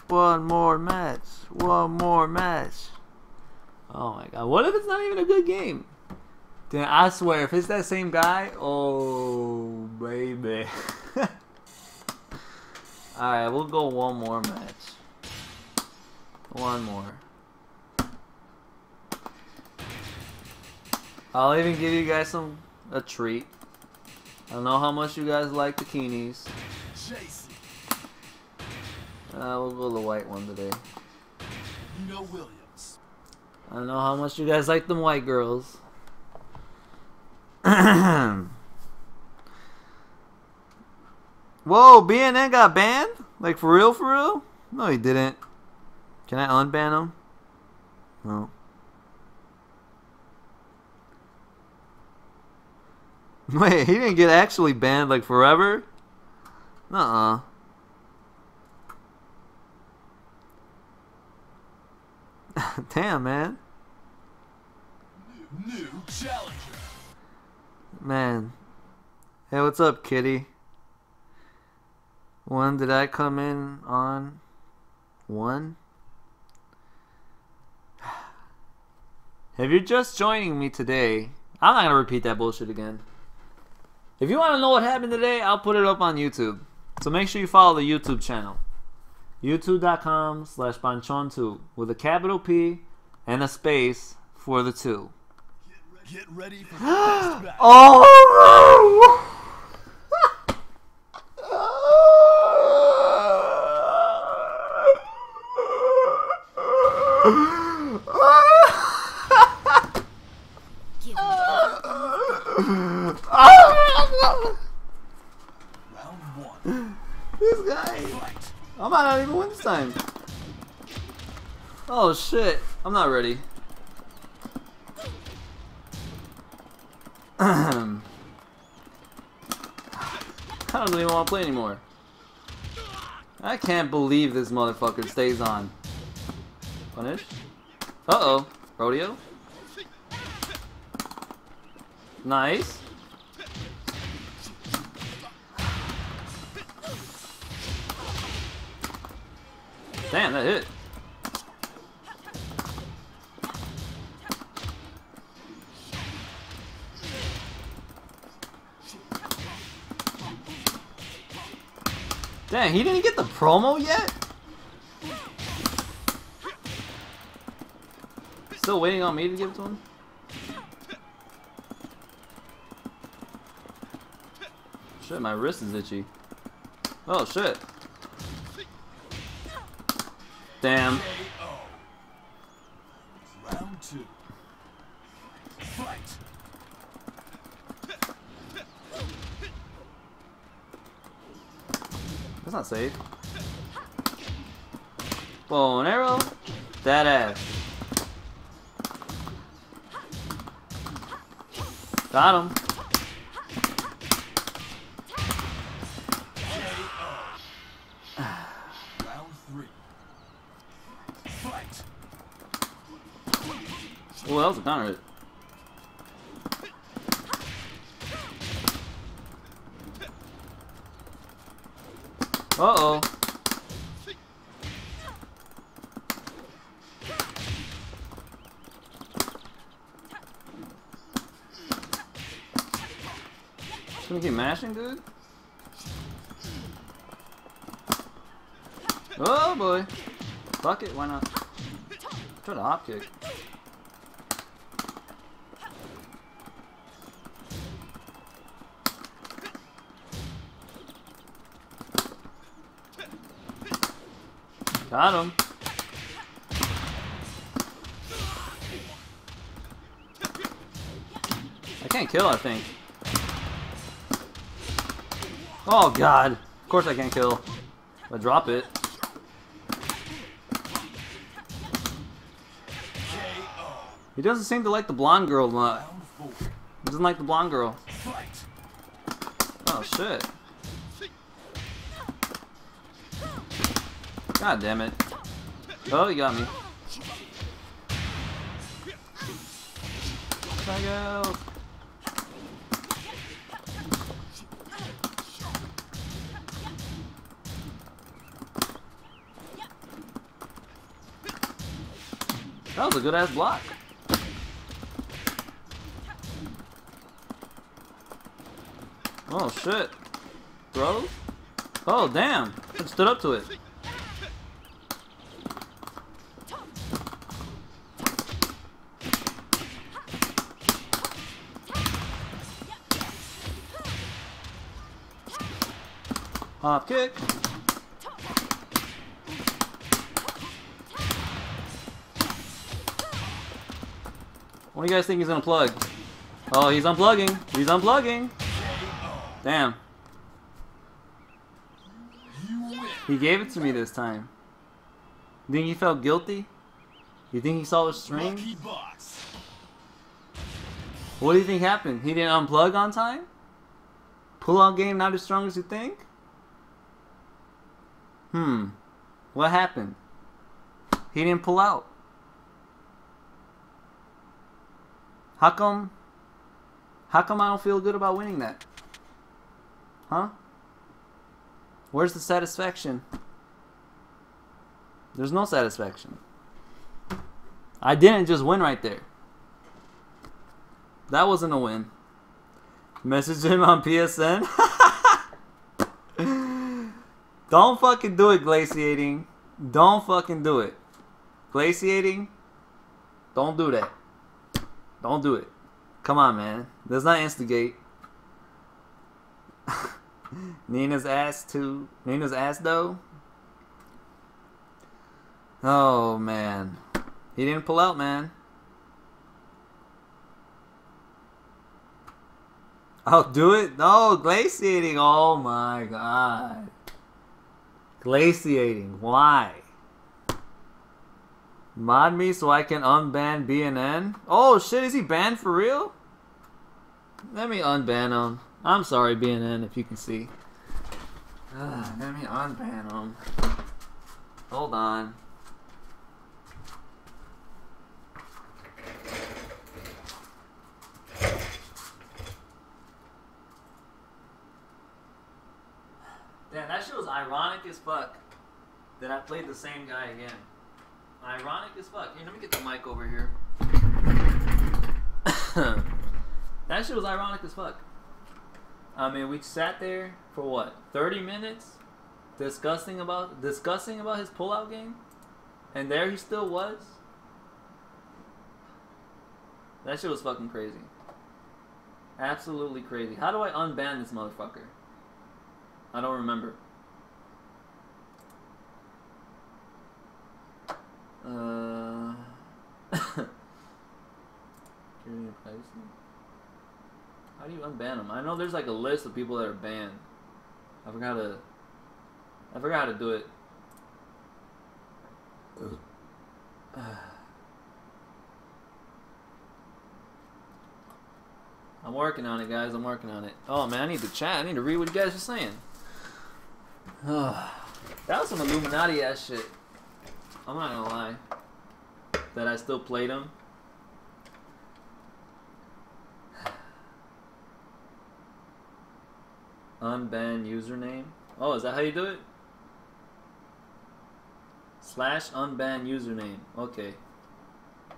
One more match. One more match. Oh my god. What if it's not even a good game? Then I swear, if it's that same guy, oh baby. Alright, we'll go one more match. One more. I'll even give you guys a treat. I don't know how much you guys like bikinis. We'll go the white one today. No Williams. I don't know how much you guys like them white girls. Whoa, BNN got banned? Like for real, for real? No, he didn't. Can I unban him? No. Wait, he didn't get actually banned like forever? Nuh-uh. Damn, man. New challenger. Man. Hey, what's up, kitty? When did I come in on? One? If you're just joining me today, I'm not going to repeat that bullshit again. If you want to know what happened today, I'll put it up on YouTube. So make sure you follow the YouTube channel. YouTube.com/Panchon2 with a capital P and a space for the 2. Get ready for the next battle. Oh! Round 1. This guy. I might not even win this time. Oh shit. I'm not ready. I don't even want to play anymore. I can't believe this motherfucker stays on. Punish. Uh-oh. Rodeo. Nice. Damn, that hit. Dang, he didn't get the promo yet? Still waiting on me to give it to him? Shit, my wrist is itchy. Oh shit. Damn. Round 2. Fight. That's not safe. Bow and arrow. That ass. Got him. Round 3. Fight. Oh, that was a counter hit. Uh-oh. Just gonna keep mashing, dude? Oh boy. Fuck it, why not? Try to hop kick. Got him. I can't kill, I think. Oh god. Of course I can't kill. But drop it. He doesn't seem to like the blonde girl a lot. He doesn't like the blonde girl. Oh shit. God damn it. Oh, you got me. Tag out. That was a good ass block. Oh shit. Throws? Oh damn. I stood up to it. Hop kick. What do you guys think he's gonna plug? Oh, he's unplugging. He's unplugging. Damn. He gave it to me this time. Think he felt guilty? You think he saw the string? What do you think happened? He didn't unplug on time? Pull-out game not as strong as you think? What happened? He didn't pull out. How come I don't feel good about winning that? Huh? Where's the satisfaction? There's no satisfaction. I didn't just win right there. That wasn't a win. Message him on PSN. Don't fucking do it, glaciating. Don't fucking do it. Glaciating? Don't do that. Don't do it. Come on, man. Let's not instigate. Nina's ass too. Nina's ass though. Oh man. He didn't pull out, man. Oh, do it? No, glaciating. Oh my god. Glaciating. Why? Mod me so I can unban BNN? Oh shit, is he banned for real? Let me unban him. I'm sorry, BNN, if you can see. Let me unban him. Hold on. Damn, that shit was ironic as fuck that I played the same guy again. Ironic as fuck. Here, let me get the mic over here. That shit was ironic as fuck. I mean, we sat there for what, 30 minutes discussing about his pullout game, and there he still was. That shit was fucking crazy. Absolutely crazy. How do I unban this motherfucker? I don't remember. How do you unban them? I know there's like a list of people that are banned. I forgot how to do it. I'm working on it, guys. I'm working on it. Oh man, I need to chat. I need to read what you guys are saying. That was some Illuminati ass shit. I'm not gonna lie. That I still played him. Unban username. Oh, is that how you do it? / unban username. Okay.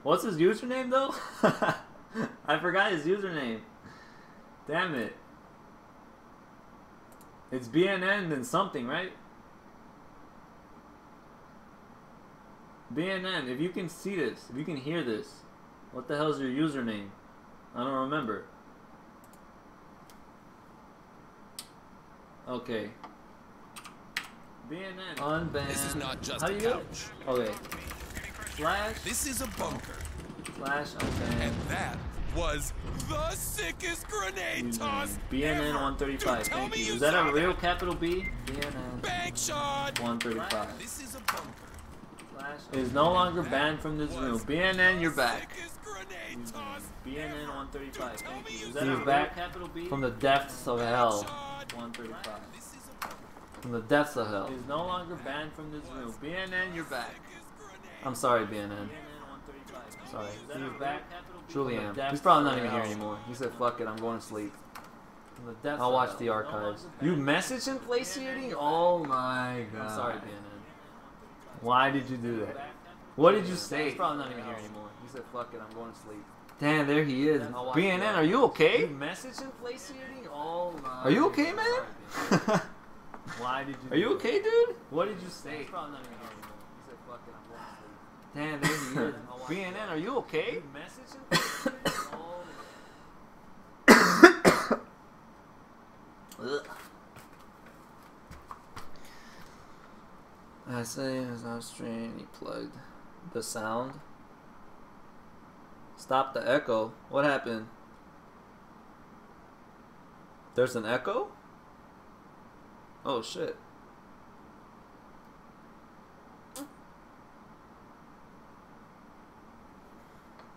What's his username though? I forgot his username. Damn it. It's BNN and something, right? BNN, if you can see this, if you can hear this, what the hell is your username? I don't remember. Okay. BNN. Unban. This is not just how do a you do it? couch. Okay. / This is a bunker. / unban. And that was the sickest grenade toss BNN ever. 135. Dude, tell Thank me you. Is saw that a real capital B? BNN Bank shot. 135. This is a bunker. / is no longer banned from this room. BNN, you're back. Sickest grenade toss BNN 135. Thank you. Is that He's a real back capital B? From the depths of hell. 135. This is a bunker. From the depths of hell. Is no longer banned from this room. BNN, you're back. I'm sorry, BNN. BNN 135. Sorry. Is that a real capital B? Truly From the am. depths He's probably not of even here hell. anymore. He said, fuck it, I'm going to sleep. From the depths I'll of watch hell. the archives. You messaged him glaciating? Oh my god. I'm sorry, BNN. Why did you do that? What did you say? He's probably not even here anymore. He said, "Fuck it, I'm going to sleep." Damn, there he is. BNN, are you okay? You message him glaciating? Oh my. Are you okay, man? Why did you? Are you okay, dude? What did you say? He's probably not even here anymore. He said, "Fuck it, I'm going to sleep." Damn, there he is. BNN, are you okay? You message him glaciating? Oh my. Ugh. I say as I was streaming, he plugged the sound. Stop the echo. What happened? There's an echo? Oh shit.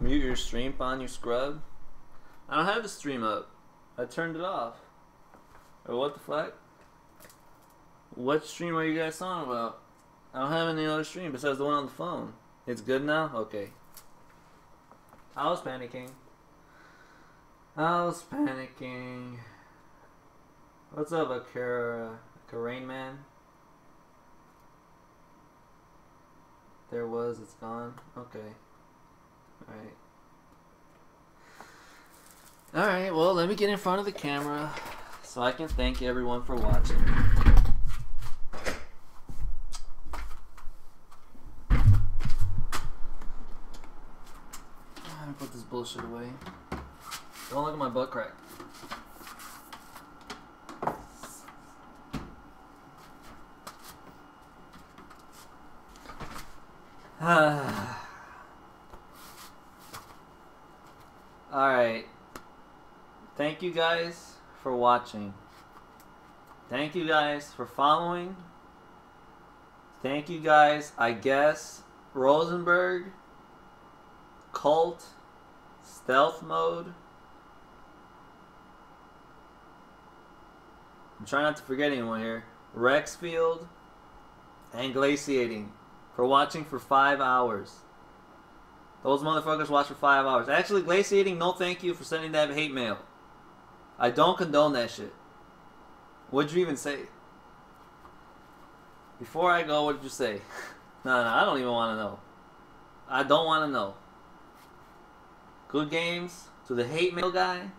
Mute your stream on you scrub. I don't have the stream up. I turned it off. Or what the fuck? What stream are you guys talking about? I don't have any other stream besides the one on the phone. It's good now? Okay. I was panicking. What's up, Akira? Rain Man? There was, it's gone. Okay. Alright. Alright, well, let me get in front of the camera so I can thank everyone for watching. Put this bullshit away. Don't look at my butt crack. Alright. Thank you guys for watching. Thank you guys for following. Thank you guys, I guess, Rosenberg, Cult, Stealth Mode. I'm trying not to forget anyone here. Rexfield and Glaciating for watching for 5 hours. Those motherfuckers watched for 5 hours. Actually, Glaciating, no thank you for sending that hate mail. I don't condone that shit. What'd you even say? Before I go, what did you say? No, I don't even want to know. I don't want to know. Good games to the hate mail guy.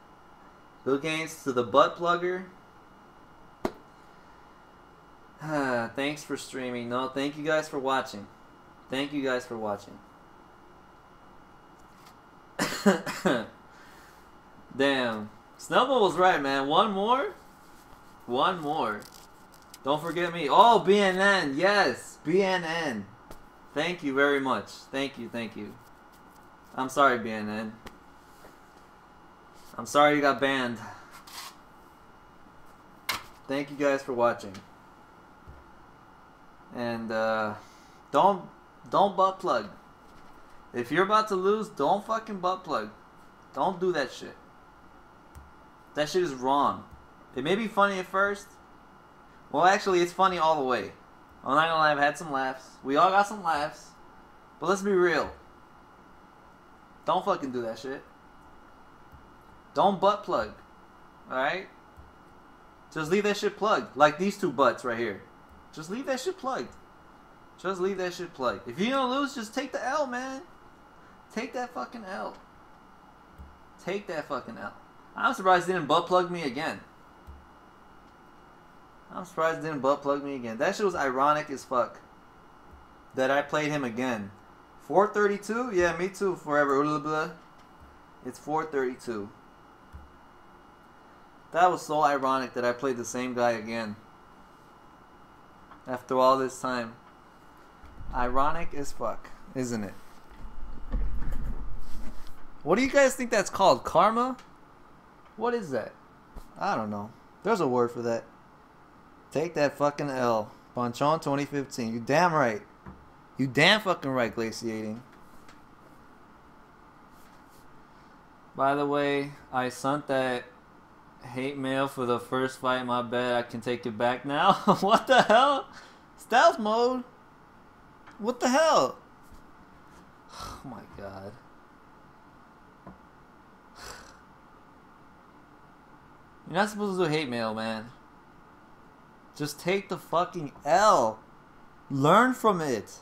Good games to the butt plugger. Thanks for streaming. No, thank you guys for watching. Thank you guys for watching. Damn. Snubble was right, man. One more? One more. Don't forget me. Oh, BNN. Yes, BNN. Thank you very much. Thank you, thank you. I'm sorry, BNN. I'm sorry you got banned. Thank you guys for watching. And don't butt plug. If you're about to lose, don't fucking butt plug. Don't do that shit. That shit is wrong. It may be funny at first. Well, actually, it's funny all the way. I'm not gonna lie, I've had some laughs. We all got some laughs. But let's be real. Don't fucking do that shit. Don't butt plug. Alright? Just leave that shit plugged. Like these two butts right here. Just leave that shit plugged. Just leave that shit plugged. If you're gonna lose, just take the L, man. Take that fucking L. Take that fucking L. I'm surprised they didn't butt plug me again. I'm surprised they didn't butt plug me again. That shit was ironic as fuck. That I played him again. 432? Yeah, me too. Forever. Blah, blah. It's 432. That was so ironic that I played the same guy again. After all this time. Ironic as fuck, isn't it? What do you guys think that's called? Karma? What is that? I don't know. There's a word for that. Take that fucking L. Bonchon 2015. You damn right. You damn fucking right, Glaciating. By the way, I sent that hate mail for the first fight. My bad. I can take it back now. What the hell? Stealth mode? What the hell? Oh my god. You're not supposed to do hate mail, man. Just take the fucking L. Learn from it.